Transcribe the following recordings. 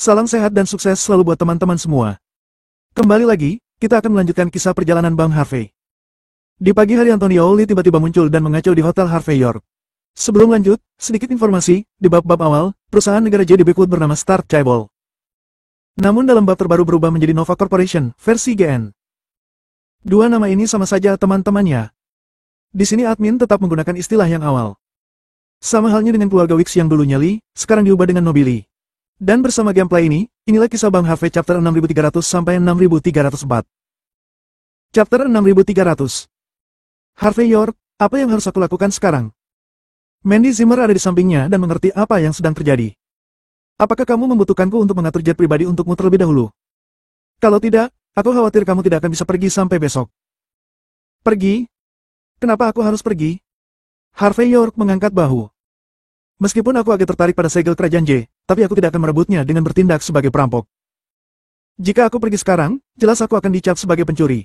Salam sehat dan sukses selalu buat teman-teman semua. Kembali lagi, kita akan melanjutkan kisah perjalanan Bang Harvey. Di pagi hari Antonio Lee tiba-tiba muncul dan mengacau di Hotel Harvey York. Sebelum lanjut, sedikit informasi, di bab-bab awal, perusahaan negara J.D. Beckwood bernama Star Chaebol. Namun dalam bab terbaru berubah menjadi Nova Corporation, versi GN. Dua nama ini sama saja teman-temannya. Di sini admin tetap menggunakan istilah yang awal. Sama halnya dengan keluarga Wicks yang dulunya Lee, sekarang diubah dengan Nobili. Dan bersama gameplay ini, inilah kisah Bang Harvey chapter 6300 sampai 6304. Chapter 6300. Harvey York, apa yang harus aku lakukan sekarang? Mandy Zimmer ada di sampingnya dan mengerti apa yang sedang terjadi. Apakah kamu membutuhkanku untuk mengatur jet pribadi untukmu terlebih dahulu? Kalau tidak, aku khawatir kamu tidak akan bisa pergi sampai besok. Pergi? Kenapa aku harus pergi? Harvey York mengangkat bahu. Meskipun aku agak tertarik pada segel kerajaan J, tapi aku tidak akan merebutnya dengan bertindak sebagai perampok. Jika aku pergi sekarang, jelas aku akan dicap sebagai pencuri.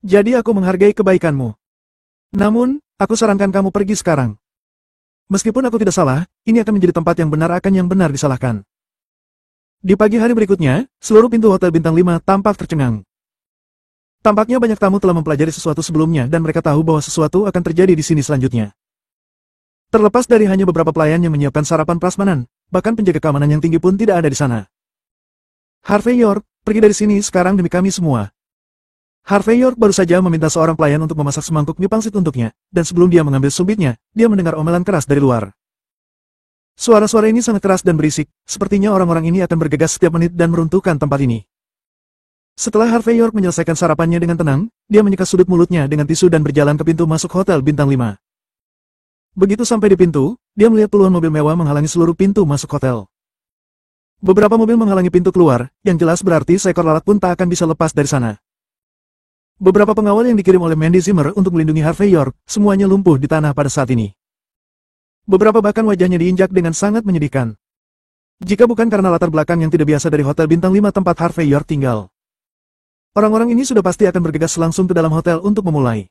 Jadi aku menghargai kebaikanmu. Namun, aku sarankan kamu pergi sekarang. Meskipun aku tidak salah, ini akan menjadi tempat yang benar akan yang benar disalahkan. Di pagi hari berikutnya, seluruh pintu Hotel Bintang 5 tampak tercengang. Tampaknya banyak tamu telah mempelajari sesuatu sebelumnya dan mereka tahu bahwa sesuatu akan terjadi di sini selanjutnya. Terlepas dari hanya beberapa pelayan yang menyiapkan sarapan prasmanan, bahkan penjaga keamanan yang tinggi pun tidak ada di sana. Harvey York, pergi dari sini sekarang demi kami semua. Harvey York baru saja meminta seorang pelayan untuk memasak semangkuk mie pangsit untuknya, dan sebelum dia mengambil sumbitnya, dia mendengar omelan keras dari luar. Suara-suara ini sangat keras dan berisik, sepertinya orang-orang ini akan bergegas setiap menit dan meruntuhkan tempat ini. Setelah Harvey York menyelesaikan sarapannya dengan tenang, dia menyikat sudut mulutnya dengan tisu dan berjalan ke pintu masuk Hotel Bintang 5. Begitu sampai di pintu, dia melihat puluhan mobil mewah menghalangi seluruh pintu masuk hotel. Beberapa mobil menghalangi pintu keluar, yang jelas berarti seekor lalat pun tak akan bisa lepas dari sana. Beberapa pengawal yang dikirim oleh Mandy Zimmer untuk melindungi Harvey York, semuanya lumpuh di tanah pada saat ini. Beberapa bahkan wajahnya diinjak dengan sangat menyedihkan. Jika bukan karena latar belakang yang tidak biasa dari Hotel Bintang 5 tempat Harvey York tinggal. Orang-orang ini sudah pasti akan bergegas langsung ke dalam hotel untuk memulai.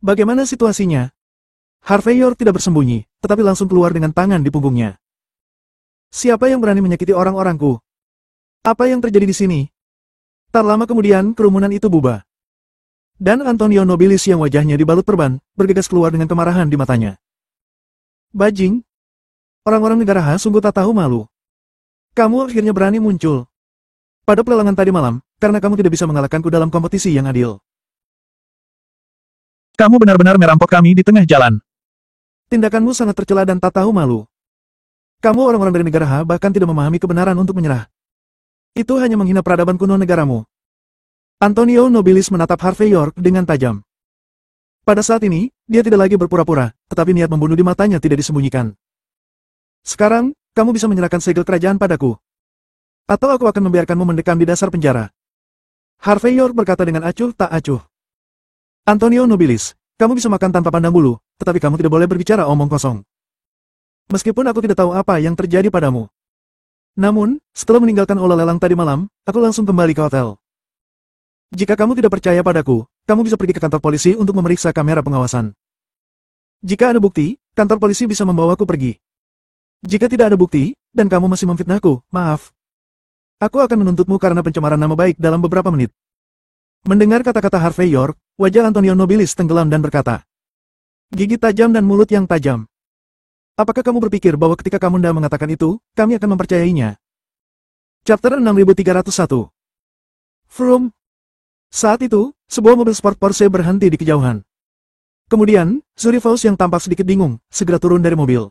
Bagaimana situasinya? Harvey York tidak bersembunyi, tetapi langsung keluar dengan tangan di punggungnya. Siapa yang berani menyakiti orang-orangku? Apa yang terjadi di sini? Tak lama kemudian, kerumunan itu bubar. Dan Antonio Nobilis yang wajahnya dibalut perban, bergegas keluar dengan kemarahan di matanya. Bajing! Orang-orang negara H sungguh tak tahu malu. Kamu akhirnya berani muncul. Pada pelelangan tadi malam, karena kamu tidak bisa mengalahkanku dalam kompetisi yang adil. Kamu benar-benar merampok kami di tengah jalan. Tindakanmu sangat tercela dan tak tahu malu. Kamu orang-orang dari negara H bahkan tidak memahami kebenaran untuk menyerah. Itu hanya menghina peradaban kuno negaramu. Antonio Nobilis menatap Harvey York dengan tajam. Pada saat ini, dia tidak lagi berpura-pura, tetapi niat membunuh di matanya tidak disembunyikan. Sekarang, kamu bisa menyerahkan segel kerajaan padaku. Atau aku akan membiarkanmu mendekam di dasar penjara. Harvey York berkata dengan acuh tak acuh. Antonio Nobilis, kamu bisa makan tanpa pandang bulu, tetapi kamu tidak boleh berbicara omong kosong. Meskipun aku tidak tahu apa yang terjadi padamu. Namun, setelah meninggalkan olah lelang tadi malam, aku langsung kembali ke hotel. Jika kamu tidak percaya padaku, kamu bisa pergi ke kantor polisi untuk memeriksa kamera pengawasan. Jika ada bukti, kantor polisi bisa membawaku pergi. Jika tidak ada bukti, dan kamu masih memfitnahku, maaf. Aku akan menuntutmu karena pencemaran nama baik dalam beberapa menit. Mendengar kata-kata Harvey York, wajah Antonio Nobilis tenggelam dan berkata, gigi tajam dan mulut yang tajam. Apakah kamu berpikir bahwa ketika kamu hendak mengatakan itu, kami akan mempercayainya? Chapter 6301. Vroom. Saat itu, sebuah mobil sport Porsche berhenti di kejauhan. Kemudian, Zuri Faust yang tampak sedikit bingung, segera turun dari mobil.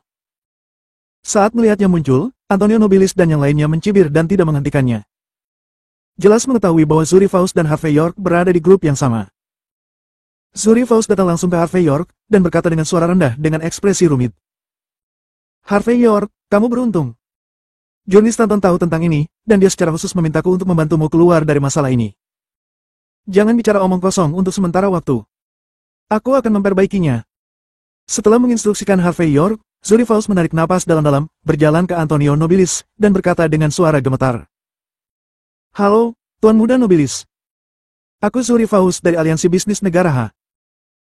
Saat melihatnya muncul, Antonio Nobilis dan yang lainnya mencibir dan tidak menghentikannya. Jelas mengetahui bahwa Zuri Faust dan Harvey York berada di grup yang sama. Zuri Faust datang langsung ke Harvey York, dan berkata dengan suara rendah dengan ekspresi rumit. Harvey York, kamu beruntung. Journey Stanton tahu tentang ini, dan dia secara khusus memintaku untuk membantumu keluar dari masalah ini. Jangan bicara omong kosong untuk sementara waktu. Aku akan memperbaikinya. Setelah menginstruksikan Harvey York, Zuri Faust menarik napas dalam-dalam, berjalan ke Antonio Nobilis, dan berkata dengan suara gemetar. Halo, Tuan Muda Nobilis. Aku Zuri Faust dari Aliansi Bisnis Negara H.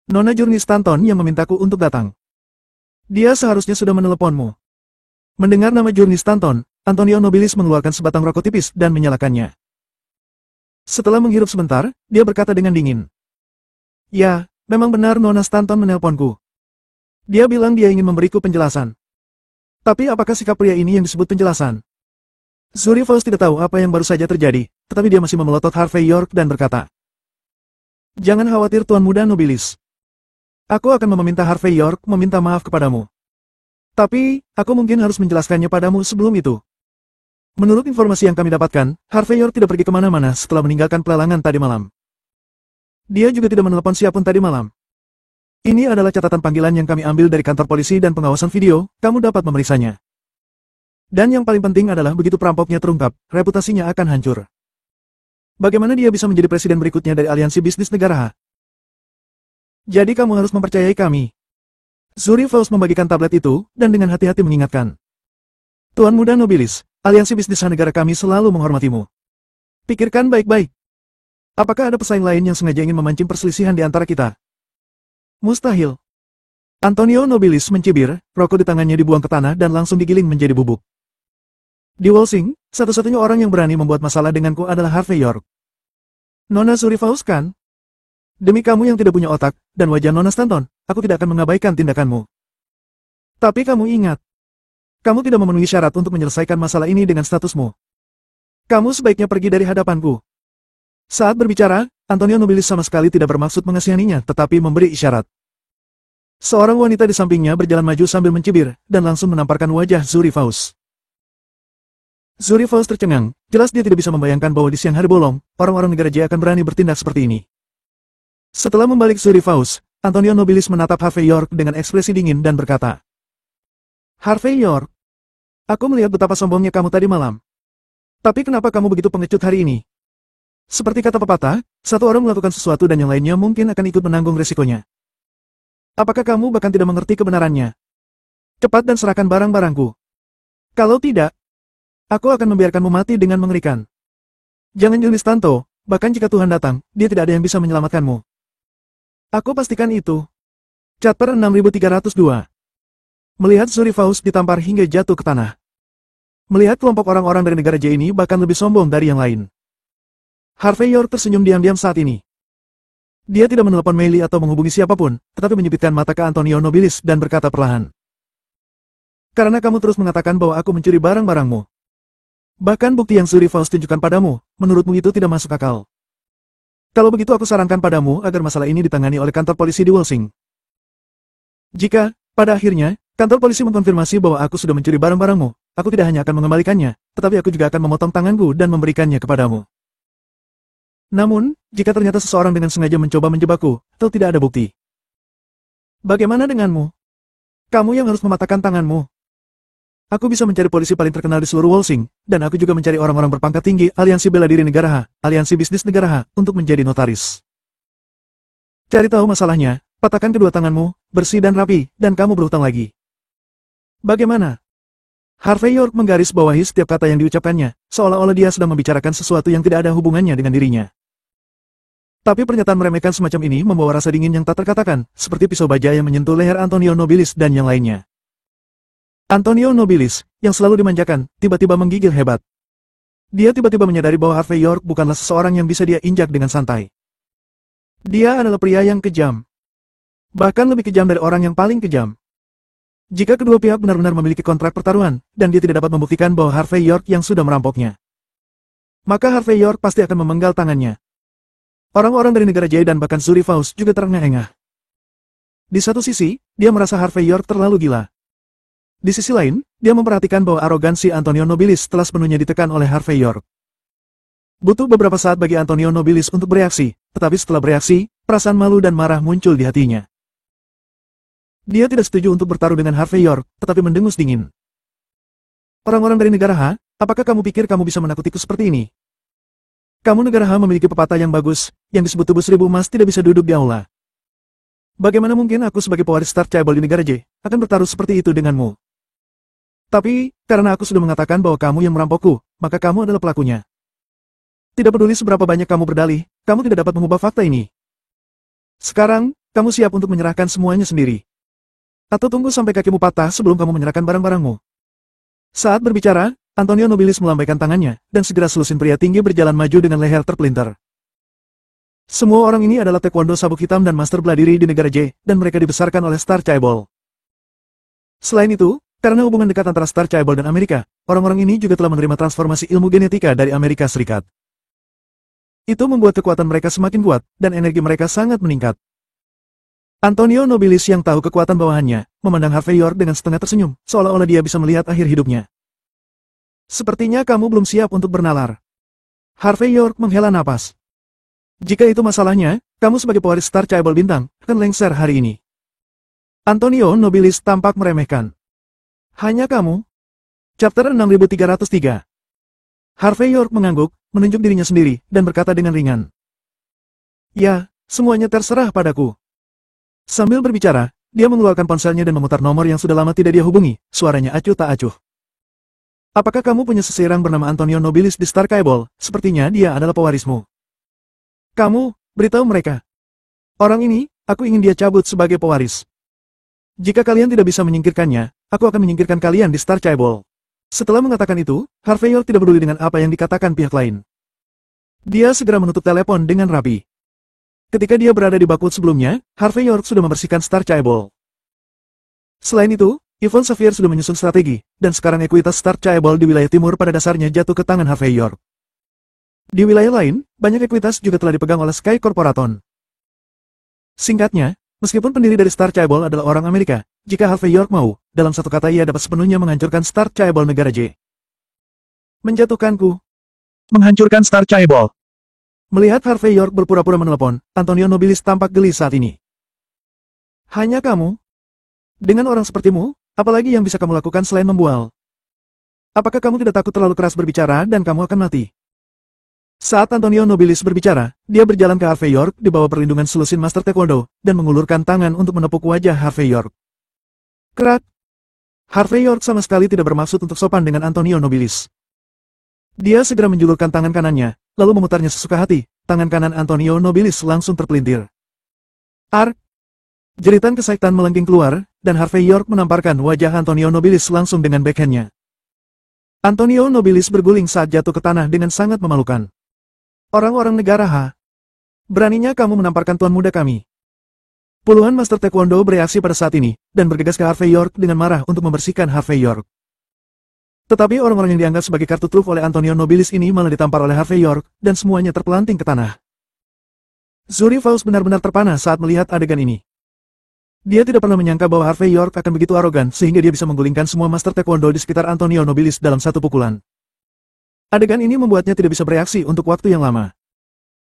Nona Journey Stanton yang memintaku untuk datang. Dia seharusnya sudah meneleponmu. Mendengar nama Journey Stanton, Antonio Nobilis mengeluarkan sebatang rokok tipis dan menyalakannya. Setelah menghirup sebentar, dia berkata dengan dingin. Ya, memang benar Nona Stanton menelponku. Dia bilang dia ingin memberiku penjelasan. Tapi apakah sikap pria ini yang disebut penjelasan? Zuri Faust tidak tahu apa yang baru saja terjadi, tetapi dia masih memelotot Harvey York dan berkata. Jangan khawatir Tuan Muda Nobilis. Aku akan meminta Harvey York meminta maaf kepadamu. Tapi, aku mungkin harus menjelaskannya padamu sebelum itu. Menurut informasi yang kami dapatkan, Harvey York tidak pergi kemana-mana setelah meninggalkan pelelangan tadi malam. Dia juga tidak menelepon siapapun tadi malam. Ini adalah catatan panggilan yang kami ambil dari kantor polisi dan pengawasan video, kamu dapat memeriksanya. Dan yang paling penting adalah begitu perampoknya terungkap, reputasinya akan hancur. Bagaimana dia bisa menjadi presiden berikutnya dari aliansi bisnis negara H? Jadi kamu harus mempercayai kami. Zuri Faust membagikan tablet itu, dan dengan hati-hati mengingatkan. Tuan Muda Nobilis, aliansi bisnis negara kami selalu menghormatimu. Pikirkan baik-baik. Apakah ada pesaing lain yang sengaja ingin memancing perselisihan di antara kita? Mustahil. Antonio Nobilis mencibir, rokok di tangannya dibuang ke tanah dan langsung digiling menjadi bubuk. Di Walsing, satu-satunya orang yang berani membuat masalah denganku adalah Harvey York. Nona Zuri Faust kan? Demi kamu yang tidak punya otak, dan wajah Nona Stanton, aku tidak akan mengabaikan tindakanmu. Tapi kamu ingat, kamu tidak memenuhi syarat untuk menyelesaikan masalah ini dengan statusmu. Kamu sebaiknya pergi dari hadapanku. Saat berbicara, Antonio Nobilis sama sekali tidak bermaksud mengasihaninya, tetapi memberi isyarat. Seorang wanita di sampingnya berjalan maju sambil mencibir, dan langsung menamparkan wajah Zuri Faust. Zuri Faust tercengang, jelas dia tidak bisa membayangkan bahwa di siang hari bolong, orang-orang negara J akan berani bertindak seperti ini. Setelah membalik Zuri Faust, Antonio Nobilis menatap Harvey York dengan ekspresi dingin dan berkata, Harvey York, aku melihat betapa sombongnya kamu tadi malam. Tapi kenapa kamu begitu pengecut hari ini? Seperti kata pepatah, satu orang melakukan sesuatu dan yang lainnya mungkin akan ikut menanggung resikonya. Apakah kamu bahkan tidak mengerti kebenarannya? Cepat dan serahkan barang-barangku. Kalau tidak, aku akan membiarkanmu mati dengan mengerikan. Jangan Julius Tanto, bahkan jika Tuhan datang, dia tidak ada yang bisa menyelamatkanmu. Aku pastikan itu. Chapter 6302. Melihat Zuri Faust ditampar hingga jatuh ke tanah. Melihat kelompok orang-orang dari negara J ini bahkan lebih sombong dari yang lain. Harvey York tersenyum diam-diam saat ini. Dia tidak menelepon Meili atau menghubungi siapapun, tetapi menyipitkan mata ke Antonio Nobilis dan berkata perlahan. Karena kamu terus mengatakan bahwa aku mencuri barang-barangmu. Bahkan bukti yang Zuri Faust tunjukkan padamu, menurutmu itu tidak masuk akal. Kalau begitu aku sarankan padamu agar masalah ini ditangani oleh kantor polisi di Walsing. Jika, pada akhirnya, kantor polisi mengkonfirmasi bahwa aku sudah mencuri barang-barangmu, aku tidak hanya akan mengembalikannya, tetapi aku juga akan memotong tanganku dan memberikannya kepadamu. Namun, jika ternyata seseorang dengan sengaja mencoba menjebakku, atau tidak ada bukti. Bagaimana denganmu? Kamu yang harus mematahkan tanganmu. Aku bisa mencari polisi paling terkenal di seluruh Walsing, dan aku juga mencari orang-orang berpangkat tinggi aliansi bela diri negara H, aliansi bisnis negara H, untuk menjadi notaris. Cari tahu masalahnya, patahkan kedua tanganmu, bersih dan rapi, dan kamu berhutang lagi. Bagaimana? Harvey York menggaris bawahi setiap kata yang diucapkannya, seolah-olah dia sedang membicarakan sesuatu yang tidak ada hubungannya dengan dirinya. Tapi pernyataan meremehkan semacam ini membawa rasa dingin yang tak terkatakan, seperti pisau baja yang menyentuh leher Antonio Nobilis dan yang lainnya. Antonio Nobilis, yang selalu dimanjakan, tiba-tiba menggigil hebat. Dia tiba-tiba menyadari bahwa Harvey York bukanlah seseorang yang bisa dia injak dengan santai. Dia adalah pria yang kejam. Bahkan lebih kejam dari orang yang paling kejam. Jika kedua pihak benar-benar memiliki kontrak pertaruhan, dan dia tidak dapat membuktikan bahwa Harvey York yang sudah merampoknya, maka Harvey York pasti akan memenggal tangannya. Orang-orang dari negara J dan bahkan Zuri Faust juga terengah-engah. Di satu sisi, dia merasa Harvey York terlalu gila. Di sisi lain, dia memperhatikan bahwa arogansi Antonio Nobilis telah sepenuhnya ditekan oleh Harvey York. Butuh beberapa saat bagi Antonio Nobilis untuk bereaksi, tetapi setelah bereaksi, perasaan malu dan marah muncul di hatinya. Dia tidak setuju untuk bertaruh dengan Harvey York, tetapi mendengus dingin. Orang-orang dari negara H, apakah kamu pikir kamu bisa menakutiku seperti ini? Kamu negara H memiliki pepatah yang bagus, yang disebut tubuh seribu emas tidak bisa duduk di aula. Bagaimana mungkin aku sebagai pewaris Star Chaebol di negara J, akan bertaruh seperti itu denganmu? Tapi, karena aku sudah mengatakan bahwa kamu yang merampokku, maka kamu adalah pelakunya. Tidak peduli seberapa banyak kamu berdalih, kamu tidak dapat mengubah fakta ini. Sekarang, kamu siap untuk menyerahkan semuanya sendiri. Atau tunggu sampai kakimu patah sebelum kamu menyerahkan barang-barangmu. Saat berbicara, Antonio Nobilis melambaikan tangannya, dan segera selusin pria tinggi berjalan maju dengan leher terpelintir. Semua orang ini adalah taekwondo sabuk hitam dan master bela diri di negara J, dan mereka dibesarkan oleh Star Chaebol. Selain itu, karena hubungan dekat antara Star Chaebol dan Amerika, orang-orang ini juga telah menerima transformasi ilmu genetika dari Amerika Serikat. Itu membuat kekuatan mereka semakin kuat, dan energi mereka sangat meningkat. Antonio Nobilis yang tahu kekuatan bawahannya, memandang Harvey York dengan setengah tersenyum, seolah-olah dia bisa melihat akhir hidupnya. Sepertinya kamu belum siap untuk bernalar. Harvey York menghela napas. Jika itu masalahnya, kamu sebagai pewaris Star Chaebol Bintang, akan lengser hari ini. Antonio Nobilis tampak meremehkan. Hanya kamu? Chapter 6303. Harvey York mengangguk, menunjuk dirinya sendiri, dan berkata dengan ringan. Ya, semuanya terserah padaku. Sambil berbicara, dia mengeluarkan ponselnya dan memutar nomor yang sudah lama tidak dia hubungi, suaranya acuh tak acuh. Apakah kamu punya seseorang bernama Antonio Nobilis di Star Chaebol? Sepertinya dia adalah pewarismu. Kamu, beritahu mereka. Orang ini, aku ingin dia cabut sebagai pewaris. Jika kalian tidak bisa menyingkirkannya, aku akan menyingkirkan kalian di Star Chaebol. Setelah mengatakan itu, Harvey York tidak peduli dengan apa yang dikatakan pihak lain. Dia segera menutup telepon dengan rapi. Ketika dia berada di Bakwood sebelumnya, Harvey York sudah membersihkan Star Chaebol. Selain itu, Yvonne Xavier sudah menyusun strategi, dan sekarang ekuitas Star Chaebol di wilayah timur pada dasarnya jatuh ke tangan Harvey York. Di wilayah lain, banyak ekuitas juga telah dipegang oleh Sky Corporation. Singkatnya, meskipun pendiri dari Star Chaebol adalah orang Amerika, jika Harvey York mau, dalam satu kata ia dapat sepenuhnya menghancurkan Star Chaebol negara J. Menjatuhkanku. Menghancurkan Star Chaebol. Melihat Harvey York berpura-pura menelepon, Antonio Nobilis tampak geli saat ini. Hanya kamu? Dengan orang sepertimu, apalagi yang bisa kamu lakukan selain membual? Apakah kamu tidak takut terlalu keras berbicara dan kamu akan mati? Saat Antonio Nobilis berbicara, dia berjalan ke Harvey York di bawah perlindungan selusin Master Taekwondo, dan mengulurkan tangan untuk menepuk wajah Harvey York. Kerak! Harvey York sama sekali tidak bermaksud untuk sopan dengan Antonio Nobilis. Dia segera menjulurkan tangan kanannya, lalu memutarnya sesuka hati, tangan kanan Antonio Nobilis langsung terpelintir. Ark! Jeritan kesakitan melengking keluar, dan Harvey York menamparkan wajah Antonio Nobilis langsung dengan backhandnya. Antonio Nobilis berguling saat jatuh ke tanah dengan sangat memalukan. Orang-orang negara H. Beraninya kamu menamparkan tuan muda kami. Puluhan Master Taekwondo bereaksi pada saat ini, dan bergegas ke Harvey York dengan marah untuk membersihkan Harvey York. Tetapi orang-orang yang dianggap sebagai kartu truf oleh Antonio Nobilis ini malah ditampar oleh Harvey York, dan semuanya terpelanting ke tanah. Zuri Faust benar-benar terpana saat melihat adegan ini. Dia tidak pernah menyangka bahwa Harvey York akan begitu arogan sehingga dia bisa menggulingkan semua Master Taekwondo di sekitar Antonio Nobilis dalam satu pukulan. Adegan ini membuatnya tidak bisa bereaksi untuk waktu yang lama.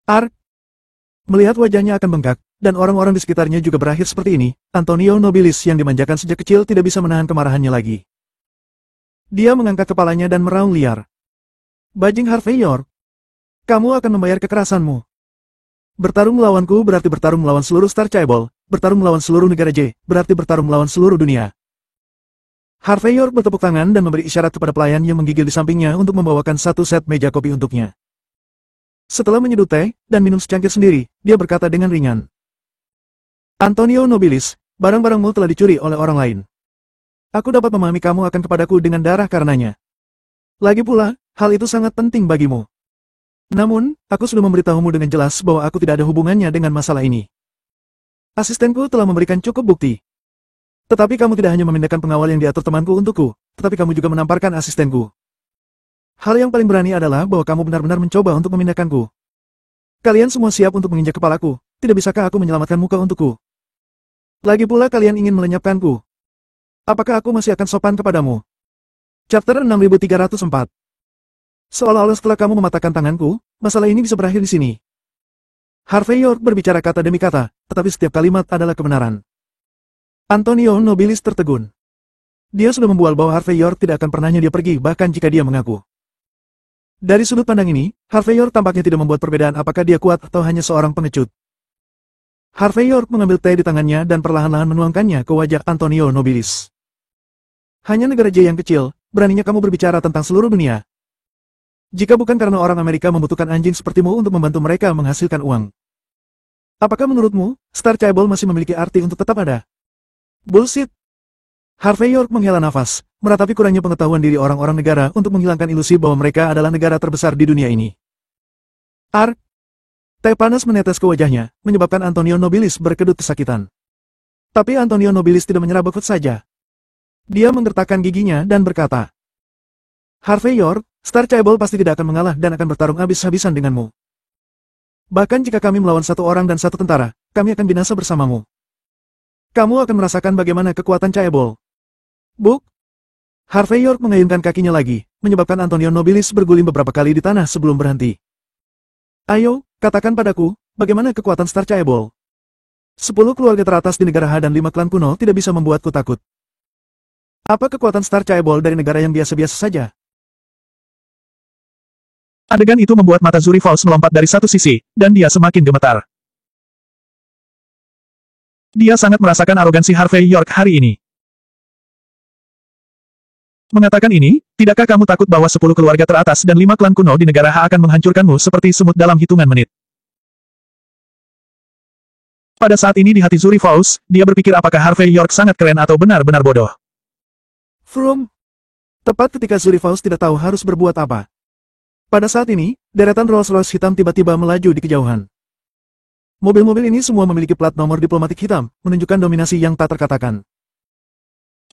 Ark! Melihat wajahnya akan bengkak, dan orang-orang di sekitarnya juga berakhir seperti ini, Antonio Nobilis yang dimanjakan sejak kecil tidak bisa menahan kemarahannya lagi. Dia mengangkat kepalanya dan meraung liar. Bajing Harvey York! Kamu akan membayar kekerasanmu. Bertarung melawanku berarti bertarung melawan seluruh Star Chaebol, bertarung melawan seluruh negara J, berarti bertarung melawan seluruh dunia. Harvey York bertepuk tangan dan memberi isyarat kepada pelayan yang menggigil di sampingnya untuk membawakan satu set meja kopi untuknya. Setelah menyeduh teh, dan minum secangkir sendiri, dia berkata dengan ringan. Antonio Nobilis, barang-barangmu telah dicuri oleh orang lain. Aku dapat memahami kamu akan kepadaku dengan darah karenanya. Lagi pula, hal itu sangat penting bagimu. Namun, aku sudah memberitahumu dengan jelas bahwa aku tidak ada hubungannya dengan masalah ini. Asistenku telah memberikan cukup bukti. Tetapi kamu tidak hanya memindahkan pengawal yang diatur temanku untukku, tetapi kamu juga menamparkan asistenku. Hal yang paling berani adalah bahwa kamu benar-benar mencoba untuk memindahkanku. Kalian semua siap untuk menginjak kepalaku, tidak bisakah aku menyelamatkan muka untukku? Lagi pula kalian ingin melenyapkanku. Apakah aku masih akan sopan kepadamu? Chapter 6304. Seolah-olah setelah kamu mematahkan tanganku, masalah ini bisa berakhir di sini. Harvey York berbicara kata demi kata, tetapi setiap kalimat adalah kebenaran. Antonio Nobilis tertegun. Dia sudah membual bahwa Harvey York tidak akan pernahnya dia pergi bahkan jika dia mengaku. Dari sudut pandang ini, Harvey York tampaknya tidak membuat perbedaan apakah dia kuat atau hanya seorang pengecut. Harvey York mengambil teh di tangannya dan perlahan-lahan menuangkannya ke wajah Antonio Nobilis. Hanya negara J yang kecil, beraninya kamu berbicara tentang seluruh dunia. Jika bukan karena orang Amerika membutuhkan anjing sepertimu untuk membantu mereka menghasilkan uang. Apakah menurutmu, Star Chaebol masih memiliki arti untuk tetap ada? Bullshit! Harvey York menghela nafas, meratapi kurangnya pengetahuan diri orang-orang negara untuk menghilangkan ilusi bahwa mereka adalah negara terbesar di dunia ini. Teh panas menetes ke wajahnya, menyebabkan Antonio Nobilis berkedut kesakitan. Tapi Antonio Nobilis tidak menyerah begitu saja. Dia menggertakkan giginya dan berkata, Harvey York, Star Chaebol pasti tidak akan mengalah dan akan bertarung habis-habisan denganmu. Bahkan jika kami melawan satu orang dan satu tentara, kami akan binasa bersamamu. Kamu akan merasakan bagaimana kekuatan Chaebol. Buk! Harvey York mengayunkan kakinya lagi, menyebabkan Antonio Nobilis berguling beberapa kali di tanah sebelum berhenti. Ayo, katakan padaku, bagaimana kekuatan Star Chaebol? 10 keluarga teratas di negara Ha dan 5 klan kuno tidak bisa membuatku takut. Apa kekuatan Star Chaebol dari negara yang biasa-biasa saja? Adegan itu membuat mata Zuri Faust melompat dari satu sisi, dan dia semakin gemetar. Dia sangat merasakan arogansi Harvey York hari ini. Mengatakan ini, tidakkah kamu takut bahwa 10 keluarga teratas dan 5 klan kuno di negara Ha akan menghancurkanmu seperti semut dalam hitungan menit? Pada saat ini di hati Zuri Faust, dia berpikir apakah Harvey York sangat keren atau benar-benar bodoh. From. Tepat ketika Zuri Faust tidak tahu harus berbuat apa. Pada saat ini, deretan Rolls-Royce hitam tiba-tiba melaju di kejauhan. Mobil-mobil ini semua memiliki plat nomor diplomatik hitam, menunjukkan dominasi yang tak terkatakan.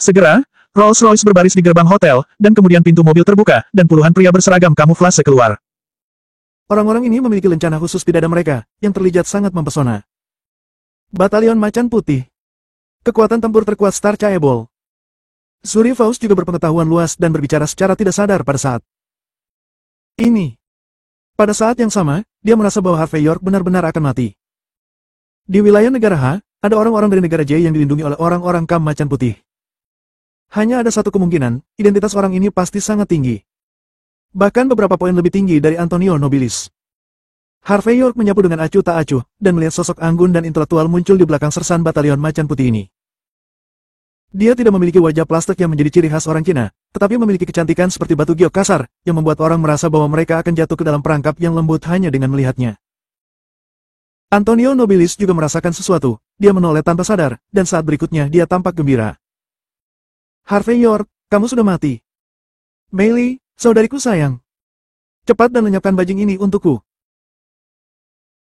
Segera, Rolls-Royce berbaris di gerbang hotel, dan kemudian pintu mobil terbuka, dan puluhan pria berseragam kamuflase keluar. Orang-orang ini memiliki lencana khusus di dada mereka, yang terlihat sangat mempesona. Batalion Macan Putih. Kekuatan tempur terkuat Star Chaebol. Zuri Faust juga berpengetahuan luas dan berbicara secara tidak sadar pada saat ini. Pada saat yang sama, dia merasa bahwa Harvey York benar-benar akan mati. Di wilayah negara Ha, ada orang-orang dari negara J yang dilindungi oleh orang-orang Kam Macan Putih. Hanya ada satu kemungkinan, identitas orang ini pasti sangat tinggi. Bahkan beberapa poin lebih tinggi dari Antonio Nobilis. Harvey York menyapu dengan acuh tak acuh, dan melihat sosok anggun dan intelektual muncul di belakang sersan batalion Macan Putih ini. Dia tidak memiliki wajah plastik yang menjadi ciri khas orang Cina, tetapi memiliki kecantikan seperti batu giok kasar, yang membuat orang merasa bahwa mereka akan jatuh ke dalam perangkap yang lembut hanya dengan melihatnya. Antonio Nobilis juga merasakan sesuatu, dia menoleh tanpa sadar, dan saat berikutnya dia tampak gembira. Harvey York, kamu sudah mati. Meili, saudariku sayang. Cepat dan lenyapkan bajing ini untukku.